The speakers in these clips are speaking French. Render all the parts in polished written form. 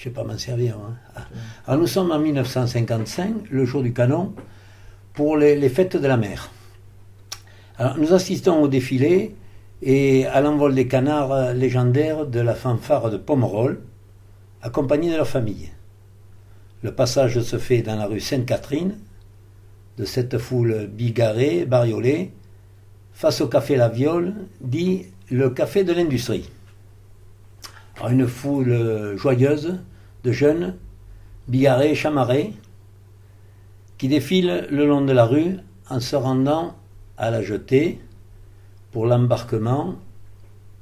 sais pas m'en servir. Hein. Alors nous sommes en 1955, le jour du canon, pour les fêtes de la mer. Alors nous assistons au défilé et à l'envol des canards légendaires de la fanfare de Pomerol, accompagnés de leur famille. Le passage se fait dans la rue Sainte-Catherine, de cette foule bigarrée, bariolée, face au café La Viole, dit le café de l'industrie. Alors une foule joyeuse de jeunes, bigarrés, chamarrés, qui défilent le long de la rue en se rendant à la jetée pour l'embarquement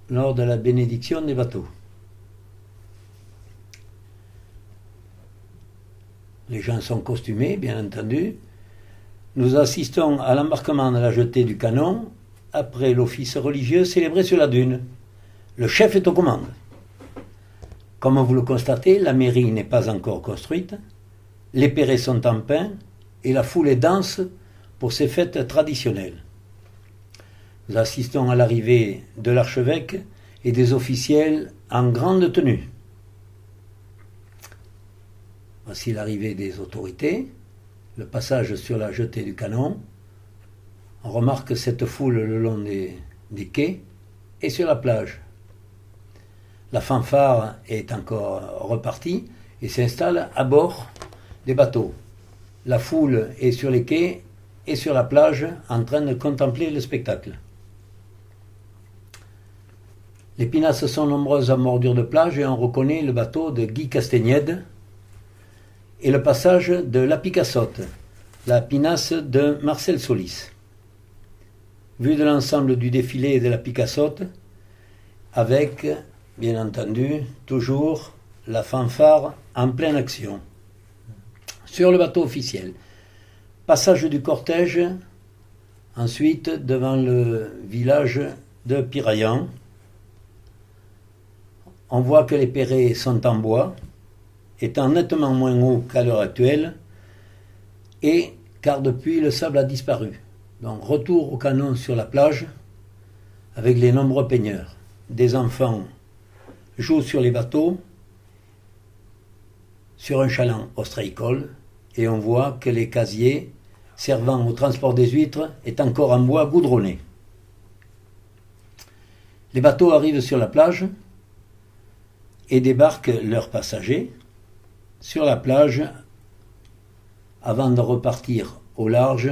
lors de la bénédiction des bateaux. Les gens sont costumés, bien entendu. Nous assistons à l'embarquement de la jetée du canon après l'office religieux célébré sur la dune. Le chef est aux commandes. Comme vous le constatez, la mairie n'est pas encore construite, les perrets sont en pain et la foule est dense pour ces fêtes traditionnelles. Nous assistons à l'arrivée de l'archevêque et des officiels en grande tenue. Voici l'arrivée des autorités, le passage sur la jetée du canon. On remarque cette foule le long des quais et sur la plage. La fanfare est encore repartie et s'installe à bord des bateaux. La foule est sur les quais et sur la plage en train de contempler le spectacle. Les pinasses sont nombreuses à bordure de plage et on reconnaît le bateau de Guy Castagnède et le passage de la Picassotte, la pinasse de Marcel Solis. Vue de l'ensemble du défilé de la Picassotte, avec, bien entendu, toujours la fanfare en pleine action. Sur le bateau officiel, passage du cortège, ensuite devant le village de Piraillan. On voit que les perrets sont en bois, étant nettement moins hauts qu'à l'heure actuelle, et car depuis le sable a disparu. Donc retour au canon sur la plage, avec les nombreux peigneurs. Des enfants jouent sur les bateaux, sur un chaland ostréicole, et on voit que les casiers servant au transport des huîtres est encore en bois goudronné. Les bateaux arrivent sur la plage et débarquent leurs passagers sur la plage avant de repartir au large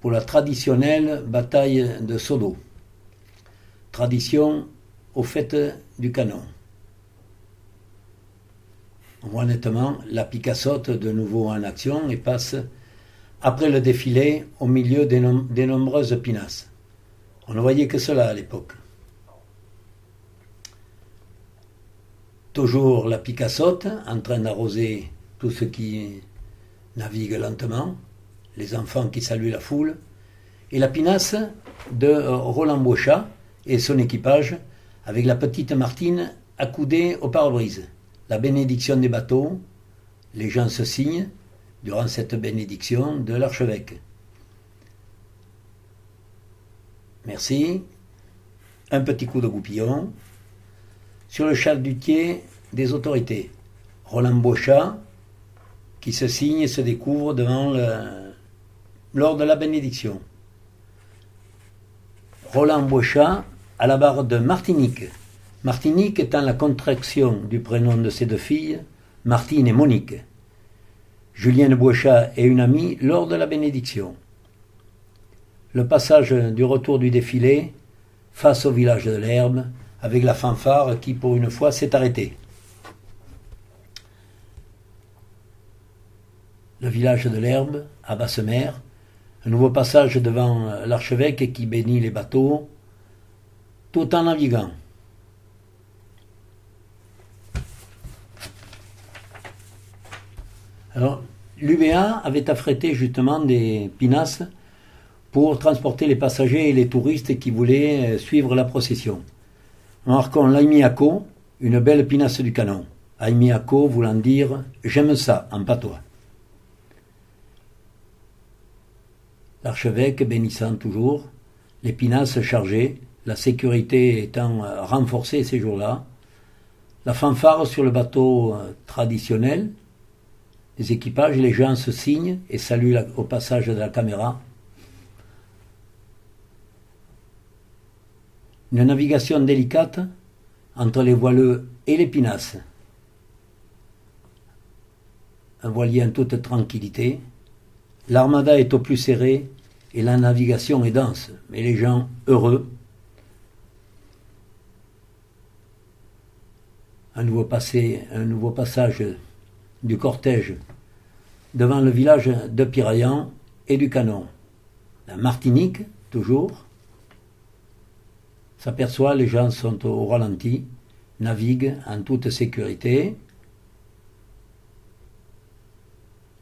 pour la traditionnelle bataille de seau d'eau. Tradition aux fêtes du canon. On voit nettement la Picassotte de nouveau en action et passe après le défilé au milieu des nombreuses pinasses. On ne voyait que cela à l'époque. Toujours la Picassotte en train d'arroser tout ce qui navigue lentement, les enfants qui saluent la foule, et la pinasse de Roland Boichat et son équipage avec la petite Martine accoudée au pare-brise. La bénédiction des bateaux, les gens se signent durant cette bénédiction de l'archevêque. Merci. Un petit coup de goupillon. Sur le chalutier des autorités, Roland Boichat, qui se signe et se découvre lors de la bénédiction. Roland Boichat à la barre de Martinique. Martinique étant la contraction du prénom de ses deux filles, Martine et Monique. Julienne Boichat est une amie lors de la bénédiction. Le passage du retour du défilé face au village de l'Herbe, avec la fanfare qui, pour une fois, s'est arrêtée. Le village de l'Herbe, à Basse-Mer, un nouveau passage devant l'archevêque qui bénit les bateaux, tout en naviguant. Alors, l'UBA avait affrété justement des pinasses pour transporter les passagers et les touristes qui voulaient suivre la procession. Marquons l'Aimiako, une belle pinasse du canon. Aimiako voulant dire « j'aime ça » en patois. L'archevêque bénissant toujours, les pinasses chargées, la sécurité étant renforcée ces jours-là, La fanfare sur le bateau traditionnel. Les équipages, les gens se signent et saluent au passage de la caméra. Une navigation délicate entre les voileux et les pinasses. Un voilier en toute tranquillité. L'armada est au plus serré et la navigation est dense, mais les gens heureux. Un nouveau passage du cortège devant le village de Piraillan et du Canon. La Martinique, toujours, s'aperçoit, les gens sont au ralenti, naviguent en toute sécurité.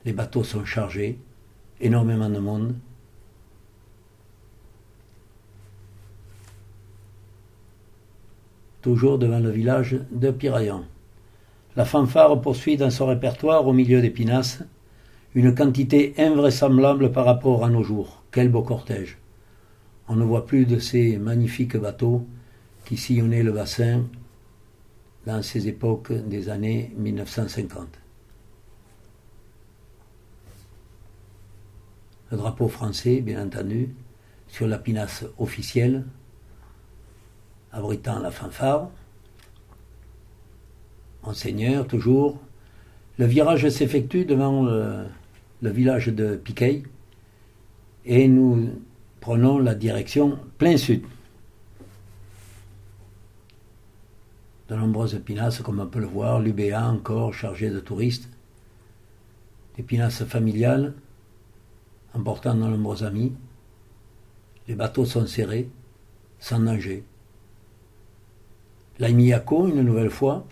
Les bateaux sont chargés, énormément de monde. Toujours devant le village de Piraillan. La fanfare poursuit dans son répertoire au milieu des pinasses, une quantité invraisemblable par rapport à nos jours. Quel beau cortège! On ne voit plus de ces magnifiques bateaux qui sillonnaient le bassin dans ces époques des années 1950. Le drapeau français, bien entendu, sur la pinasse officielle, abritant la fanfare. Monseigneur, toujours. Le virage s'effectue devant le village de Piquet et nous prenons la direction plein sud. De nombreuses pinasses, comme on peut le voir, l'UBA encore chargé de touristes, des pinasses familiales, emportant de nombreux amis. Les bateaux sont serrés, sans danger. L'Aimiyako, une nouvelle fois.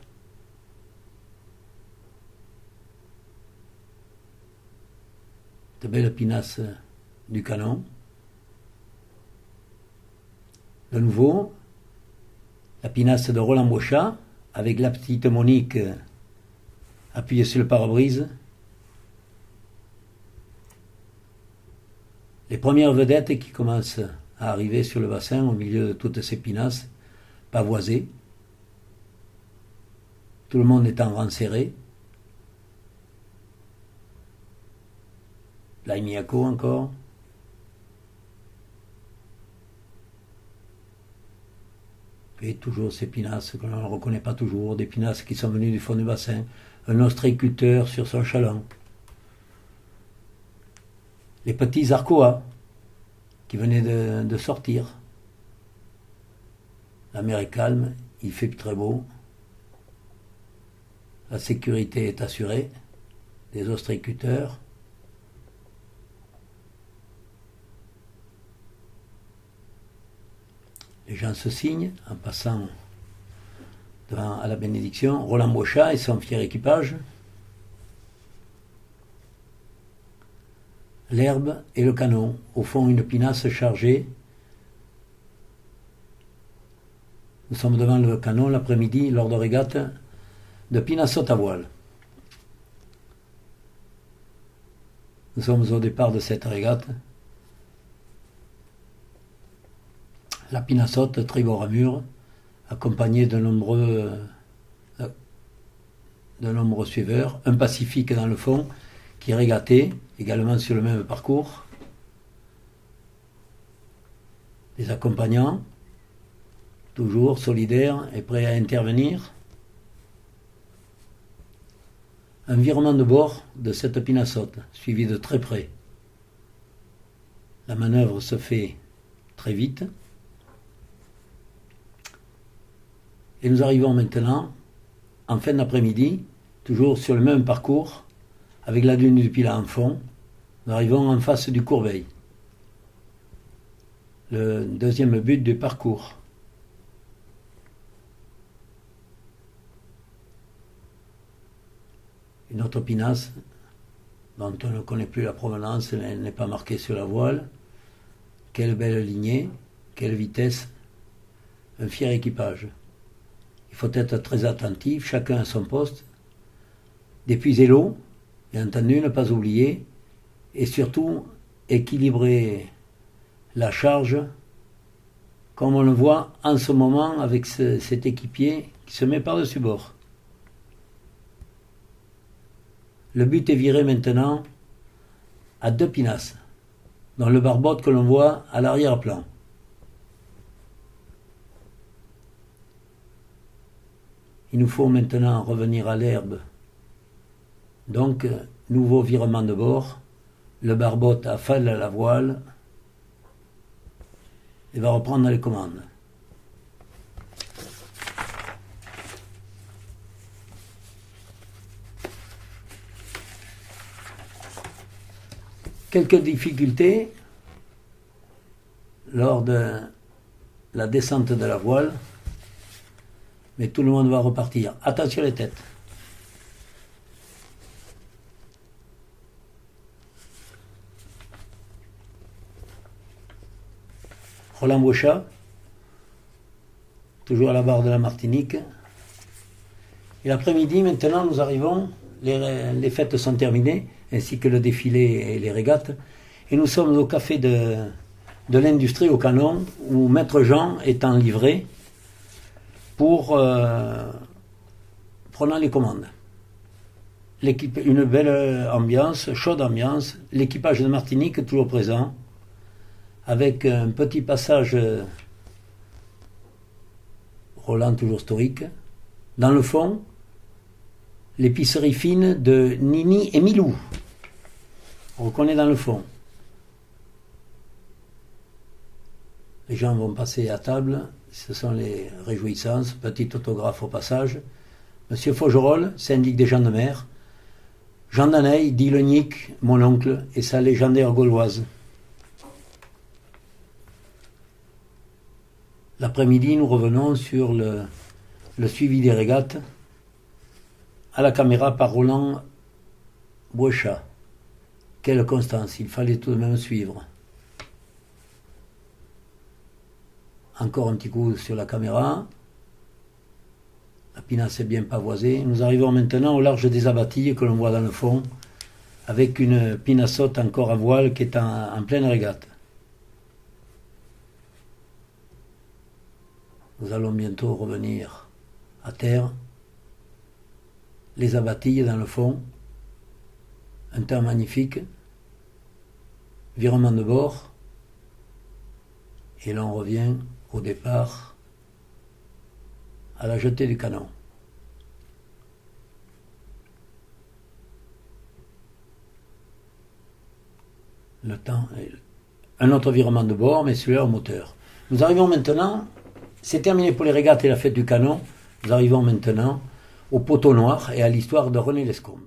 De belles pinasses du Canon. De nouveau, la pinasse de Roland Boichat, avec la petite Monique appuyée sur le pare-brise. Les premières vedettes qui commencent à arriver sur le bassin au milieu de toutes ces pinasses pavoisées. Tout le monde est en rang serré. L'Aimiyako encore. Et toujours ces pinasses que l'on ne reconnaît pas toujours, des pinasses qui sont venues du fond du bassin. Un ostréiculteur sur son chaland. Les petits Arcoas qui venaient de sortir. La mer est calme, il fait très beau. La sécurité est assurée. Des ostréiculteurs. Les gens se signent en passant devant à la bénédiction. Roland Boichat et son fier équipage. L'herbe et le canon. Au fond, une pinasse chargée. Nous sommes devant le canon l'après-midi lors de régate de pinassotes à voile. Nous sommes au départ de cette régate. La pinassote tribord à mur, accompagnée de nombreux suiveurs, un Pacifique dans le fond, qui est régaté, également sur le même parcours. Les accompagnants, toujours solidaires et prêts à intervenir. Un virement de bord de cette pinassote, suivi de très près. La manœuvre se fait très vite. Et nous arrivons maintenant, en fin d'après-midi, toujours sur le même parcours, avec la dune du Pilat en fond. Nous arrivons en face du Courbeil. Le deuxième but du parcours. Une autre pinasse, dont on ne connaît plus la provenance, elle n'est pas marquée sur la voile. Quelle belle lignée, quelle vitesse, un fier équipage. Il faut être très attentif, chacun à son poste, d'épuiser l'eau, bien entendu, ne pas oublier, et surtout équilibrer la charge, comme on le voit en ce moment avec cet équipier qui se met par-dessus bord. Le but est viré maintenant à 2 pinasses, dans le barbote que l'on voit à l'arrière-plan. Il nous faut maintenant revenir à l'herbe. Donc, nouveau virement de bord. Le barbote affale à la voile et va reprendre les commandes. Quelques difficultés lors de la descente de la voile, mais tout le monde va repartir. Attention les têtes. Roland Bouchat, toujours à la barre de la Martinique. Et l'après-midi, maintenant, nous arrivons, les fêtes sont terminées, ainsi que le défilé et les régates. Et nous sommes au café de l'industrie au Canon, où Maître Jean est en livrée pour prenant les commandes. Une belle ambiance, chaude ambiance, l'équipage de Martinique toujours présent, avec un petit passage Roland toujours historique. Dans le fond, l'épicerie fine de Nini et Milou. On reconnaît dans le fond. Les gens vont passer à table, ce sont les réjouissances, petit autographe au passage. Monsieur Faugerolles, syndic des gens de mer. Jean Daneil, dit le Nick, mon oncle, et sa légendaire gauloise. L'après-midi, nous revenons sur le suivi des régates à la caméra par Roland Bouchat. Quelle constance, il fallait tout de même suivre. Encore un petit coup sur la caméra. La pinasse est bien pavoisée. Nous arrivons maintenant au large des abatilles que l'on voit dans le fond, avec une pinassotte encore à voile qui est en pleine régate. Nous allons bientôt revenir à terre. Les abatilles dans le fond. Un temps magnifique. Virement de bord. Et l'on revient au départ à la jetée du canon. Le temps est un autre virement de bord, mais celui-là au moteur. Nous arrivons maintenant. C'est terminé pour les régates et la fête du canon. Nous arrivons maintenant au poteau noir et à l'histoire de René Lescombe.